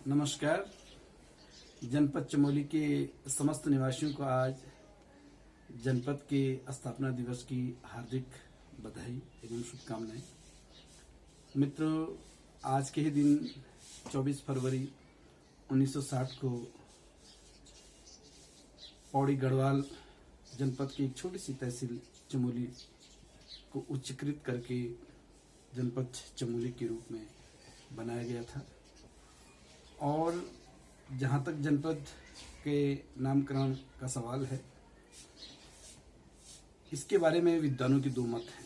नमस्कार। जनपद चमोली के समस्त निवासियों को आज जनपद के स्थापना दिवस की हार्दिक बधाई एवं शुभकामनाएं। मित्रों, आज के ही दिन 24 फरवरी 1960 को पौड़ी गढ़वाल जनपद की एक छोटी सी तहसील चमोली को उच्चीकृत करके जनपद चमोली के रूप में बनाया गया था। और जहाँ तक जनपद के नामकरण का सवाल है, इसके बारे में विद्वानों की दो मत हैं।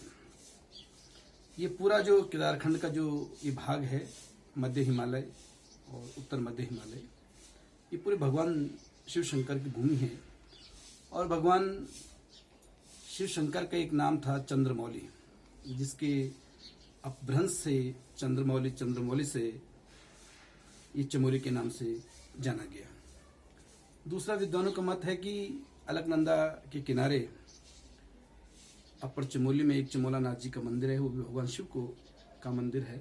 ये पूरा जो केदारखंड का जो ये भाग है, मध्य हिमालय और उत्तर मध्य हिमालय, ये पूरे भगवान शिव शंकर की भूमि है। और भगवान शिव शंकर का एक नाम था चंद्रमौली, जिसके अपभ्रंश से चंद्रमौली से ये चमोली के नाम से जाना गया। दूसरा विद्वानों का मत है कि अलकनंदा के किनारे अपर चमोली में एक चमोलानाथ जी का मंदिर है, वो भी भगवान शिव को का मंदिर है,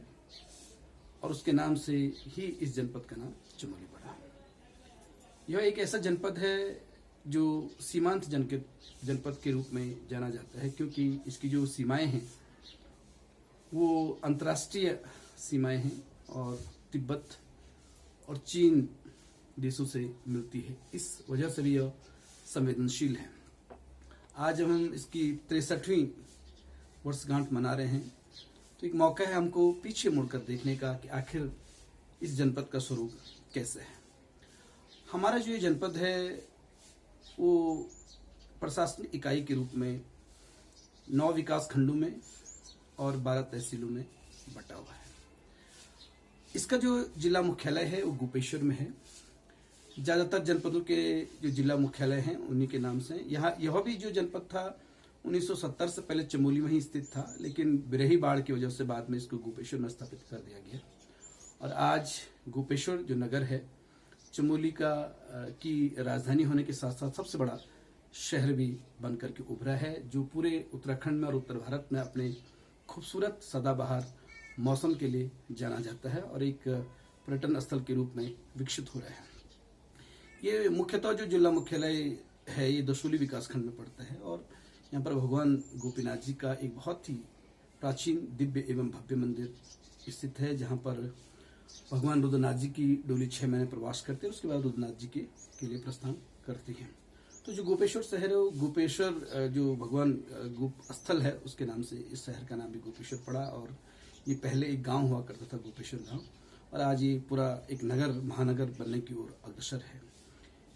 और उसके नाम से ही इस जनपद का नाम चमोली पड़ा। यह एक ऐसा जनपद है जो सीमांत जनपद के रूप में जाना जाता है, क्योंकि इसकी जो सीमाएं हैं वो अंतर्राष्ट्रीय सीमाएं हैं और तिब्बत और चीन देशों से मिलती है। इस वजह से भी यह संवेदनशील है। आज हम इसकी 63वीं वर्षगांठ मना रहे हैं, तो एक मौका है हमको पीछे मुड़कर देखने का कि आखिर इस जनपद का स्वरूप कैसे है। हमारा जो ये जनपद है वो प्रशासनिक इकाई के रूप में 9 विकास खंडों में और 12 तहसीलों में बटा हुआ है। इसका जो जिला मुख्यालय है वो गोपेश्वर में है। ज़्यादातर जनपदों के जो जिला मुख्यालय हैं उन्हीं के नाम से। यह भी जो जनपद था 1970 से पहले चमोली में ही स्थित था, लेकिन बिरही बाढ़ की वजह से बाद में इसको गोपेश्वर में स्थापित कर दिया गया। और आज गोपेश्वर जो नगर है चमोली की राजधानी होने के साथ साथ सबसे बड़ा शहर भी बन करके उभरा है, जो पूरे उत्तराखंड में और उत्तर भारत में अपने खूबसूरत सदाबहार मौसम के लिए जाना जाता है और एक पर्यटन स्थल के रूप में विकसित हो रहा है। ये मुख्यतः जो जिला मुख्यालय है ये दसोली विकास खंड में पड़ता है, और यहाँ पर भगवान गोपीनाथ जी का एक बहुत ही प्राचीन दिव्य एवं भव्य मंदिर स्थित है, जहाँ पर भगवान रुद्रनाथ जी की डोली 6 महीने प्रवास करते हैं, उसके बाद रुद्रनाथ जी के लिए प्रस्थान करती है। तो जो गोपेश्वर शहर है वो गोपेश्वर जो भगवान गोप स्थल है उसके नाम से इस शहर का नाम भी गोपेश्वर पड़ा। और ये पहले एक गांव हुआ करता था, गोपेश्वर गांव, और आज ये पूरा एक महानगर बनने की ओर अग्रसर है।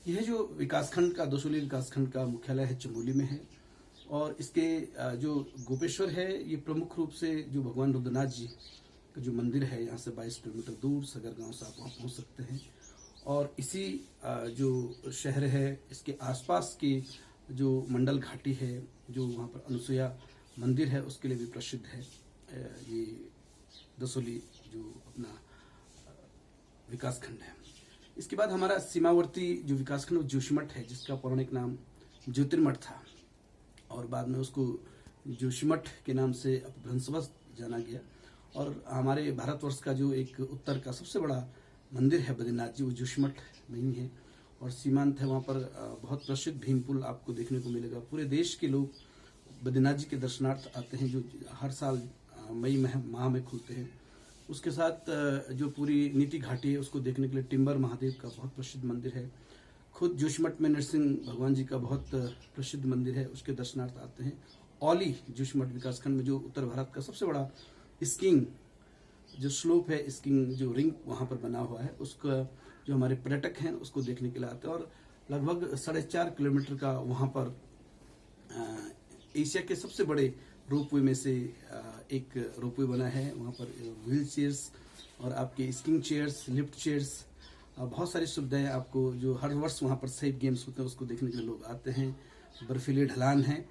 यह जो विकासखंड का दसोली विकासखंड का मुख्यालय है चमोली में है, और इसके जो गोपेश्वर है ये प्रमुख रूप से जो भगवान रुद्रनाथ जी का जो मंदिर है, यहाँ से 22 किलोमीटर दूर सगर गांव से आप वहाँ पहुँच सकते हैं। और इसी जो शहर है इसके आसपास की जो मंडल घाटी है, जो वहाँ पर अनुसुईया मंदिर है, उसके लिए भी प्रसिद्ध है ये दसोली जो अपना विकासखंड है। इसके बाद हमारा सीमावर्ती जो विकासखंड जोशीमठ है, जिसका पौराणिक नाम ज्योतिर्मठ था और बाद में उसको जोशीमठ के नाम से अपभ्रंशवश जाना गया। और हमारे भारतवर्ष का जो एक उत्तर का सबसे बड़ा मंदिर है बद्रीनाथ जी, वो जोशीमठ में ही है। और सीमांत है, वहाँ पर बहुत प्रसिद्ध भीम पुल आपको देखने को मिलेगा। पूरे देश के लोग बद्रीनाथ जी के दर्शनार्थ आते हैं, जो हर साल मई माह में खुलते हैं। उसके साथ जो पूरी नीति घाटी है उसको देखने के लिए टिम्बर महादेव का बहुत प्रसिद्ध मंदिर है। खुद जोशीमठ में नरसिंह भगवान जी का बहुत प्रसिद्ध मंदिर है, उसके दर्शनार्थ आते हैं। औली जोशीमठ विकासखंड में जो उत्तर भारत का सबसे बड़ा स्कीइंग जो स्लोप है, स्कीइंग जो रिंग वहाँ पर बना हुआ है, उसका जो हमारे पर्यटक हैं उसको देखने के लिए आते हैं। और लगभग 4.5 किलोमीटर का वहाँ पर एशिया के सबसे बड़े रोपवे में से एक रोपवे बना है। वहाँ पर व्हील चेयर्स और आपके स्कीइंग चेयर्स, लिफ्ट चेयर्स, बहुत सारी सुविधाएं आपको, जो हर वर्ष वहाँ पर सेफ गेम्स होते हैं उसको देखने के लिए लोग आते हैं। बर्फीली ढलान है,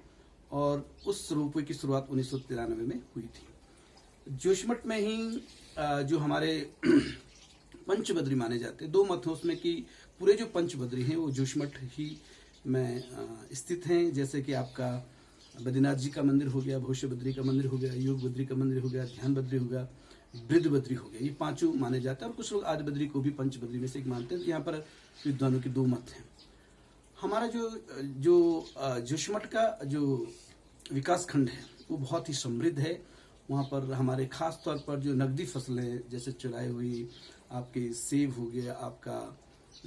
और उस रोपवे की शुरुआत 1993 में हुई थी। जोशीमठ में ही जो हमारे पंचबद्री माने जाते हैं, 2 मत हैं उसमें कि पूरे जो पंचबद्री हैं वो जोशीमठ ही में स्थित हैं। जैसे कि आपका बद्रीनाथ जी का मंदिर हो गया, भविष्य बद्री का मंदिर हो गया, योग बद्री का मंदिर हो गया, ध्यान बद्री हो गया, बृद्ध बद्री हो गया, ये पांचों माने जाते हैं। और कुछ लोग आदि बद्री को भी पंच बद्री में से एक मानते हैं। तो यहाँ पर विद्वानों के दो मत हैं। हमारा जो जो जोशीमठ का जो विकास खंड है वो बहुत ही समृद्ध है। वहाँ पर हमारे खास तौर पर जो नकदी फसलें जैसे चुराई हुई, आपके सेब हो गया, आपका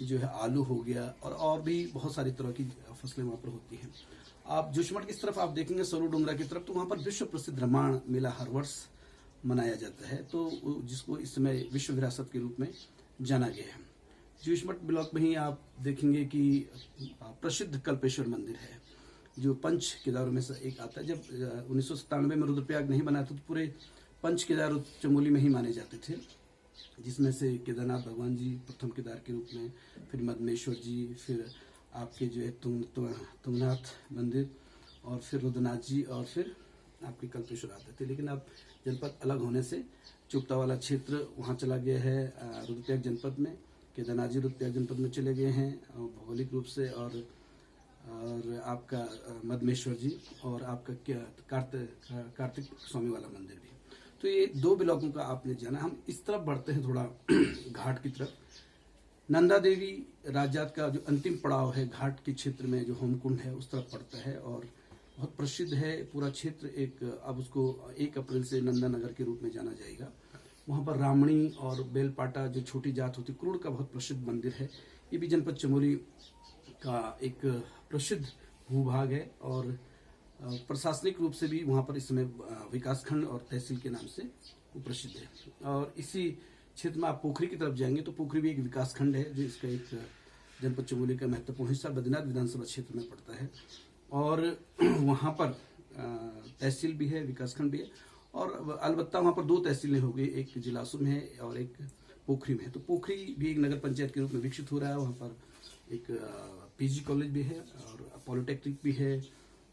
जो है आलू हो गया, और भी बहुत सारी तरह की फसलें वहाँ पर होती हैं। आप जोशीमठ की तरफ आप देखेंगे, सरू डोंगरा की तरफ, तो वहाँ पर विश्व प्रसिद्ध रामायण मेला हर वर्ष मनाया जाता है, तो जिसको इस समय विश्व विरासत के रूप में जाना गया है। जोशीमठ ब्लॉक में ही आप देखेंगे कि प्रसिद्ध कल्पेश्वर मंदिर है, जो पंच केदारों में से एक आता है। जब 1997 में रुद्रप्रयाग नहीं बना था, तो पूरे पंच केदार चमोली में ही माने जाते थे, जिसमें से केदारनाथ भगवान जी प्रथम केदार के रूप में, फिर मदमेश्वर जी, फिर आपके जो है तुंगनाथ मंदिर, और फिर रुद्रनाथ जी, और फिर आपके कल्पेश्वर आते थे। लेकिन अब जनपद अलग होने से चुप्ता वाला क्षेत्र वहाँ चला गया है रुद्रप्रयाग जनपद में, केदारनाथ जी रुद्रप्रयाग जनपद में चले गए हैं भौगोलिक रूप से, और आपका मदमेश्वर जी और आपका कार्तिक स्वामी वाला मंदिर भी। तो ये दो ब्लॉकों का आपने जाना। हम इस तरफ बढ़ते हैं थोड़ा घाट की तरफ। नंदा देवी राजजात का जो अंतिम पड़ाव है घाट के क्षेत्र में, जो होमकुंड है, उस तरफ पड़ता है और बहुत प्रसिद्ध है पूरा क्षेत्र। एक अब उसको 1 अप्रैल से नंदा नगर के रूप में जाना जाएगा। वहाँ पर रामणी और बेलपाटा जो छोटी जात होती, क्रूड़ का बहुत प्रसिद्ध मंदिर है। ये भी जनपद चमोली का एक प्रसिद्ध भूभाग है, और प्रशासनिक रूप से भी वहाँ पर इस समय विकासखंड और तहसील के नाम से वो प्रसिद्ध है। और इसी क्षेत्र में आप पोखरी की तरफ जाएंगे तो पोखरी भी एक विकासखंड है, जो इसका एक जनपद चमोली का महत्वपूर्ण हिस्सा बद्रीनाथ विधानसभा क्षेत्र में पड़ता है। और वहाँ पर तहसील भी है, विकासखंड भी है, और अलबत्ता वहाँ पर 2 तहसीलें हो गई, एक जिलासू में है और एक पोखरी में है। तो पोखरी भी एक नगर पंचायत के रूप में विकसित हो रहा है। वहाँ पर एक पीजी कॉलेज भी है, और पॉलिटेक्निक भी है,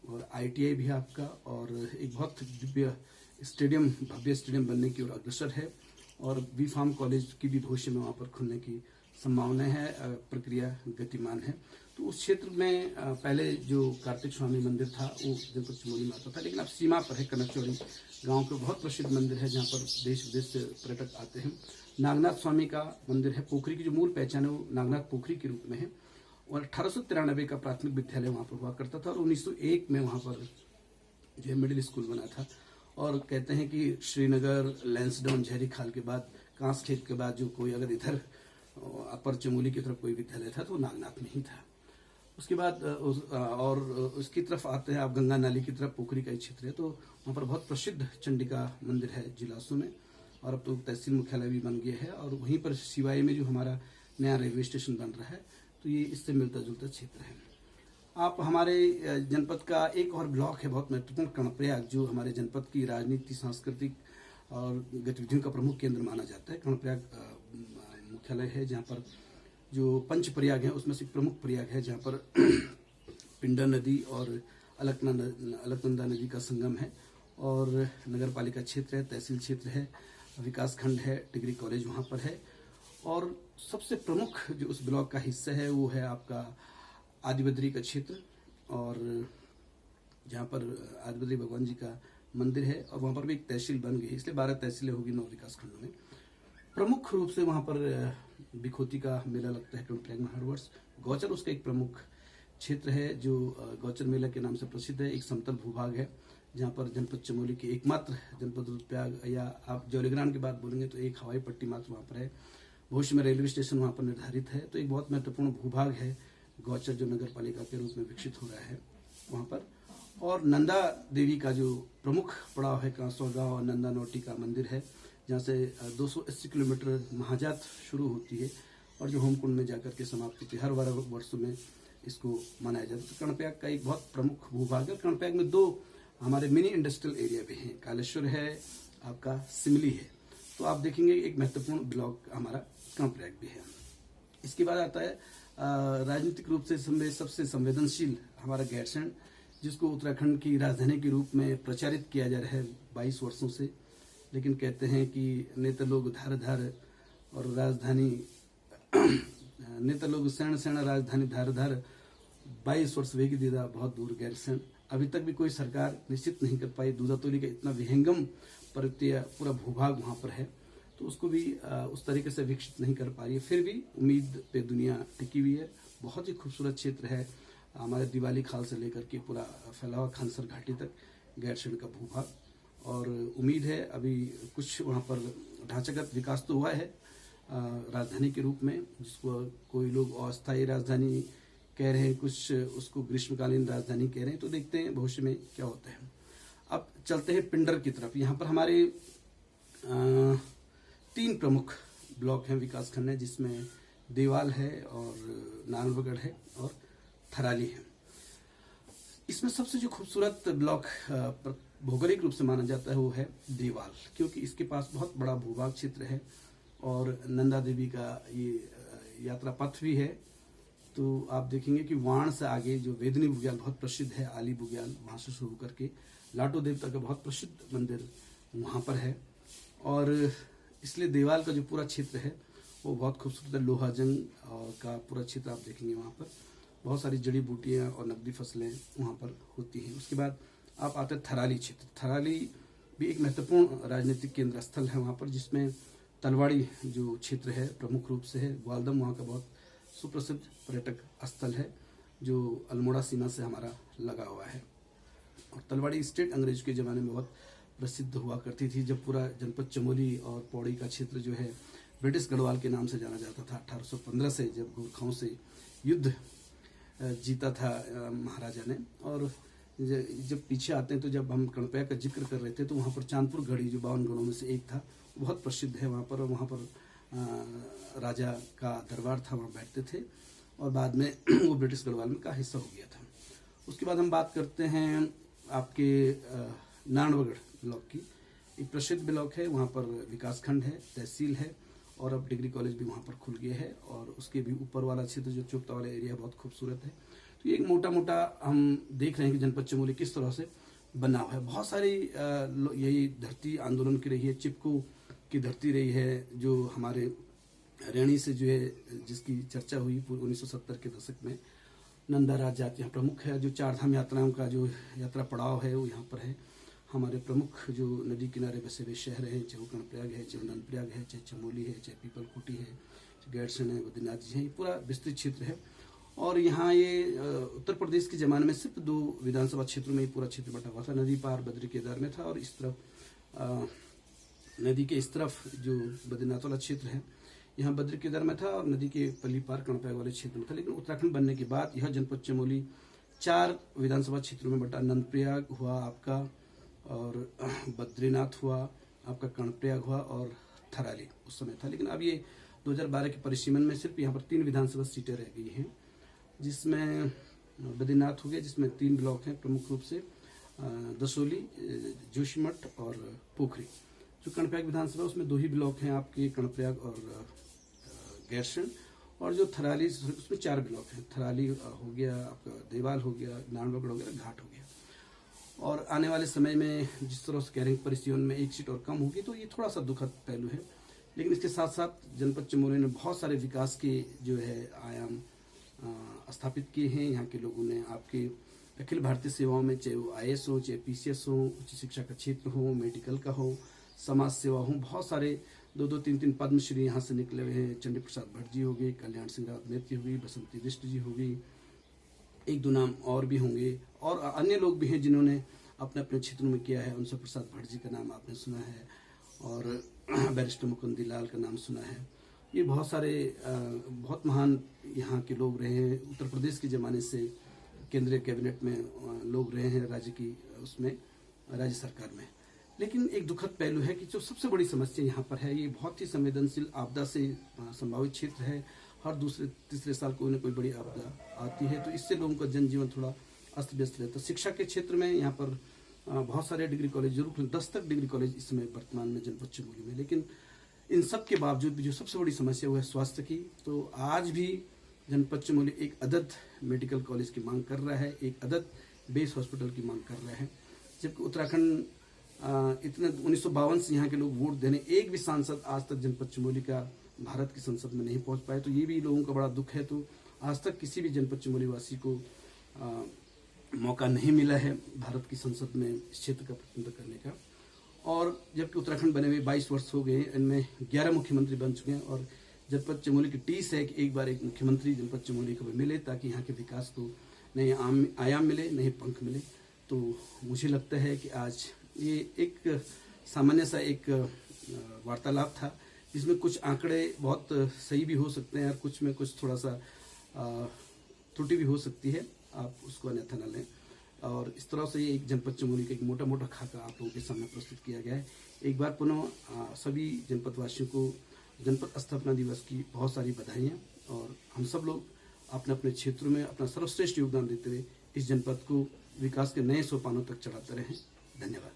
और ITI भी है आपका, और एक बहुत दिव्य स्टेडियम, भव्य स्टेडियम बनने की ओर अग्रसर है, और बी फार्म कॉलेज की भी भविष्य में वहाँ पर खुलने की संभावना है, प्रक्रिया गतिमान है। तो उस क्षेत्र में पहले जो कार्तिक स्वामी मंदिर था वो जनपद चमोली में आता था, लेकिन अब सीमा पर है। कनकचौड़ी गांव के बहुत प्रसिद्ध मंदिर है, जहाँ पर देश विदेश से पर्यटक आते हैं। नागनाथ स्वामी का मंदिर है। पोखरी की जो मूल पहचान है वो नागनाथ पोखरी के रूप में है, और 1893 का प्राथमिक विद्यालय वहाँ पर हुआ करता था, और 1901 में वहाँ पर जो है मिडिल स्कूल बना था। और कहते हैं कि श्रीनगर, लैंसडाउन, झहरी खाल के बाद, कांस खेत के बाद जो कोई अगर इधर अपर चमोली की तरफ कोई विद्यालय था तो नागनाथ में ही था। उसके बाद और उसकी तरफ आते हैं आप, गंगा नाली की तरफ पोखरी का क्षेत्र है, तो वहाँ पर बहुत प्रसिद्ध चंडिका मंदिर है जिलासू में, और अब तो तहसील मुख्यालय भी बन गया है। और वहीं पर सिवाई में जो हमारा नया रेलवे स्टेशन बन रहा है, तो ये इससे मिलता जुलता क्षेत्र है। आप हमारे जनपद का एक और ब्लॉक है बहुत महत्वपूर्ण, कर्णप्रयाग, जो हमारे जनपद की राजनीति, सांस्कृतिक और गतिविधियों का प्रमुख केंद्र माना जाता है। कर्णप्रयाग मुख्यालय है, जहाँ पर जो पंच प्रयाग है उसमें से प्रमुख प्रयाग है, जहाँ पर पिंडा नदी और अलकनंदा नदी का संगम है, और नगर पालिका क्षेत्र है, तहसील क्षेत्र है, विकास खंड है, डिग्री कॉलेज वहाँ पर है। और सबसे प्रमुख जो उस ब्लॉक का हिस्सा है वो है आपका आदिबद्री का क्षेत्र, और जहाँ पर आदिबद्री भगवान जी का मंदिर है, और वहाँ पर भी एक तहसील बन गई, इसलिए 12 तहसीलें होगी 9 विकास खंडों में। प्रमुख रूप से वहाँ पर बिखोती का मेला लगता है कर्णप्रयाग में हर वर्ष। गौचर उसका एक प्रमुख क्षेत्र है, जो गौचर मेला के नाम से प्रसिद्ध है। एक समतल भूभाग है, जहाँ पर जनपद चमोली के एकमात्र जनपद रुद्रप्रयाग, या आप जौलीग्राम की बात बोलेंगे तो एक हवाई पट्टी मात्र वहाँ पर है। भविष्य में रेलवे स्टेशन वहाँ पर निर्धारित है। तो एक बहुत महत्वपूर्ण भूभाग है गौचर, जो नगर पालिका के रूप में विकसित हो रहा है वहाँ पर। और नंदा देवी का जो प्रमुख पड़ाव है, कांसवा गाँव और नंदा नौटी का मंदिर है, जहाँ से 280 किलोमीटर महाजात शुरू होती है और जो होमकुंड में जाकर के समाप्त होती है। हर 12 वर्षों में इसको मनाया जाता है। तो कर्णप्रयाग का एक बहुत प्रमुख भूभाग है। कर्णप्रयाग में 2 हमारे मिनी इंडस्ट्रियल एरिया भी हैं, कालेश्वर है, आपका सिमली है। तो आप देखेंगे एक महत्वपूर्ण ब्लॉक हमारा कर्णप्रयाग भी है। इसके बाद आता है राजनीतिक रूप से सबसे संवेदनशील हमारा गैरसैंण, जिसको उत्तराखंड की राजधानी के रूप में प्रचारित किया जा रहा है 22 वर्षों से। लेकिन कहते हैं कि नेता लोग धार धार और राजधानी नेता लोग सैण राजधानी धार धार 22 वर्ष वेगी दीदा बहुत दूर गैरसैंण। अभी तक भी कोई सरकार निश्चित नहीं कर पाई। दूधातोली का इतना विहंगम पर्वतीय पूरा भूभाग वहाँ पर है। तो उसको भी उस तरीके से विकसित नहीं कर पा रही है। फिर भी उम्मीद पे दुनिया टिकी हुई है। बहुत ही खूबसूरत क्षेत्र है, हमारे दिवाली खाल से लेकर के पूरा फैला हुआ खानसर घाटी तक गैरसैंण का भूभाग। और उम्मीद है अभी कुछ वहाँ पर ढांचागत विकास तो हुआ है राजधानी के रूप में, जिसको कोई लोग अस्थायी राजधानी कह रहे हैं, कुछ उसको ग्रीष्मकालीन राजधानी कह रहे हैं। तो देखते हैं भविष्य में क्या होता है। अब चलते हैं पिंडर की तरफ। यहाँ पर हमारे 3 प्रमुख ब्लॉक हैं, विकास खंड है, जिसमें देवाल है और नारायणगढ़ है और थराली है। इसमें सबसे जो खूबसूरत ब्लॉक भौगोलिक रूप से माना जाता है वो है देवाल, क्योंकि इसके पास बहुत बड़ा भूभाग क्षेत्र है और नंदा देवी का ये यात्रा पथ भी है। तो आप देखेंगे कि वाण से आगे जो वेदनी बुग्याल बहुत प्रसिद्ध है, आली बुग्याल, वहां से शुरू करके लाटो देवता का बहुत प्रसिद्ध मंदिर वहां पर है। और इसलिए देवाल का जो पूरा क्षेत्र है वो बहुत खूबसूरत है। लोहाजंग का पूरा क्षेत्र आप देखेंगे, वहाँ पर बहुत सारी जड़ी बूटियाँ और नकदी फसलें वहाँ पर होती हैं। उसके बाद आप आते हैं थराली क्षेत्र। थराली भी एक महत्वपूर्ण राजनीतिक केंद्र स्थल है वहाँ पर, जिसमें तलवाड़ी जो क्षेत्र है प्रमुख रूप से है। ग्वालदम वहाँ का बहुत सुप्रसिद्ध पर्यटक स्थल है जो अल्मोड़ा सीमा से हमारा लगा हुआ है। और तलवाड़ी स्टेट अंग्रेज के ज़माने में बहुत प्रसिद्ध हुआ करती थी, जब पूरा जनपद चमोली और पौड़ी का क्षेत्र जो है ब्रिटिश गढ़वाल के नाम से जाना जाता था। 1815 से जब गोरखाओं से युद्ध जीता था महाराजा ने। और जब पीछे आते हैं तो जब हम कणपैया का जिक्र कर रहे थे तो वहाँ पर चांदपुर गढ़ी जो 52 गढ़ों में से एक था, बहुत प्रसिद्ध है वहाँ पर। और वहाँ पर राजा का दरबार था, वहाँ बैठते थे और बाद में वो ब्रिटिश गढ़वाल में का हिस्सा हो गया था। उसके बाद हम बात करते हैं आपके नारायणगढ़ ब्लॉक की। एक प्रसिद्ध ब्लॉक है, वहाँ पर विकास खंड है, तहसील है और अब डिग्री कॉलेज भी वहाँ पर खुल गया है। और उसके भी ऊपर वाला क्षेत्र जो चुपता वाला एरिया बहुत खूबसूरत है। तो ये एक मोटा मोटा हम देख रहे हैं कि जनपद चमोली किस तरह से बना हुआ है। बहुत सारी यही धरती आंदोलन की रही है, चिपको की धरती रही है, जो हमारे रैणी से जो है जिसकी चर्चा हुई 1970 के दशक में। नंदा राज जाति यहाँ प्रमुख है। जो 4 धाम यात्राओं का जो यात्रा पड़ाव है वो यहाँ पर है। हमारे प्रमुख जो नदी किनारे बसे हुए शहर हैं, चाहे वो कर्णप्रयाग है, चाहे नंदप्रयाग है, चाहे चमोली है, चाहे पीपलकुटी है, गैरसैंण है, बद्रीनाथ जी हैं, ये पूरा विस्तृत क्षेत्र है। और यहाँ ये उत्तर प्रदेश के ज़माने में सिर्फ 2 विधानसभा क्षेत्रों में ये पूरा क्षेत्र बटा हुआ था। नदी पार बद्री केदार में था और इस तरफ नदी के इस तरफ जो बद्रीनाथ वाला क्षेत्र है यहाँ बद्री केदार में था और नदी के पल्ली पार कणपैया वाले क्षेत्र में था। लेकिन उत्तराखंड बनने के बाद यह जनपद चमोली 4 विधानसभा क्षेत्रों में बटा। नंदप्रयाग हुआ आपका, और बद्रीनाथ हुआ आपका, कर्णप्रयाग हुआ और थराली उस समय था। लेकिन अब ये 2012 के परिसीमन में सिर्फ यहाँ पर 3 विधानसभा सीटें रह गई हैं, जिसमें बद्रीनाथ हो गया, जिसमें 3 ब्लॉक हैं प्रमुख रूप से, दसोली, जोशीमठ और पोखरी। जो कर्णप्रयाग विधानसभा उसमें 2 ही ब्लॉक हैं आपके, कर्णप्रयाग और गैरसैंण। और जो थराली उसमें 4 ब्लॉक हैं। थराली हो गया आपका, देवाल हो गया, नारायणगढ़ हो गया, घाट हो गया। और आने वाले समय में जिस तरह से कह रहे हैं परिसीमन में 1 सीट और कम होगी, तो ये थोड़ा सा दुखद पहलू है। लेकिन इसके साथ साथ जनपद चमोली ने बहुत सारे विकास के जो है आयाम स्थापित किए हैं। यहाँ के लोगों ने आपके अखिल भारतीय सेवाओं में, चाहे वो IAS हो, चाहे PCS हो, उच्च शिक्षा का क्षेत्र हो, मेडिकल का हो, समाज सेवा हो, बहुत सारे 2-2, 3-3 पद्मश्री यहाँ से निकले हुए हैं। चंडी प्रसाद भट्ट जी हो गए, कल्याण सिंह रावत नेत्री हो गई, बसंती बिष्ट जी हो गई, 1-2 नाम और भी होंगे। और अन्य लोग भी हैं जिन्होंने अपने अपने क्षेत्रों में किया है। उनसे प्रसाद भट्ट जी का नाम आपने सुना है और बैरिस्टर मुकुंदी लाल का नाम सुना है। ये बहुत सारे बहुत महान यहाँ के लोग रहे हैं। उत्तर प्रदेश के ज़माने से केंद्रीय कैबिनेट में लोग रहे हैं, राज्य की उसमें राज्य सरकार में। लेकिन एक दुखद पहलू है कि जो सबसे बड़ी समस्या यहाँ पर है, ये बहुत ही संवेदनशील आपदा से संभावित क्षेत्र है। हर दूसरे-तीसरे साल कोई ना कोई बड़ी आपदा आती है, तो इससे लोगों का जनजीवन थोड़ा अस्त व्यस्त रहता है। शिक्षा के क्षेत्र में यहाँ पर बहुत सारे डिग्री कॉलेज जरूर खुले, 10 तक डिग्री कॉलेज इस समय वर्तमान में जनपद चमोली में। लेकिन इन सब के बावजूद भी जो सबसे बड़ी समस्या वो है स्वास्थ्य की। तो आज भी जनपद चमोली एक अदद मेडिकल कॉलेज की मांग कर रहा है, एक अदद बेस हॉस्पिटल की मांग कर रहा है। जबकि उत्तराखंड इतने 1952 से यहाँ के लोग वोट देने, एक भी सांसद आज तक जनपद चमोली का भारत की संसद में नहीं पहुंच पाए। तो ये भी लोगों का बड़ा दुख है। तो आज तक किसी भी जनपद चमोली वासी को मौका नहीं मिला है भारत की संसद में इस क्षेत्र का प्रतिनिधित्व करने का। और जबकि उत्तराखंड बने हुए 22 वर्ष हो गए, इनमें 11 मुख्यमंत्री बन चुके हैं और जनपद चमोली की टीस है कि एक बार एक मुख्यमंत्री जनपद चमोली को भी मिले ताकि यहाँ के विकास को नए आयाम मिले, नए पंख मिले। तो मुझे लगता है कि आज ये एक सामान्य सा एक वार्तालाप था, जिसमें कुछ आंकड़े बहुत सही भी हो सकते हैं और कुछ में कुछ थोड़ा सा त्रुटि भी हो सकती है, आप उसको अन्यथा न लें। और इस तरह से ये एक जनपद चमोली का एक मोटा मोटा खाका आप लोगों के सामने प्रस्तुत किया गया है। एक बार पुनः सभी जनपद वासियों को जनपद स्थापना दिवस की बहुत सारी बधाइयाँ, और हम सब लोग अपने अपने क्षेत्रों में अपना सर्वश्रेष्ठ योगदान देते हुए इस जनपद को विकास के नए सोपानों तक चढ़ाते रहें। धन्यवाद।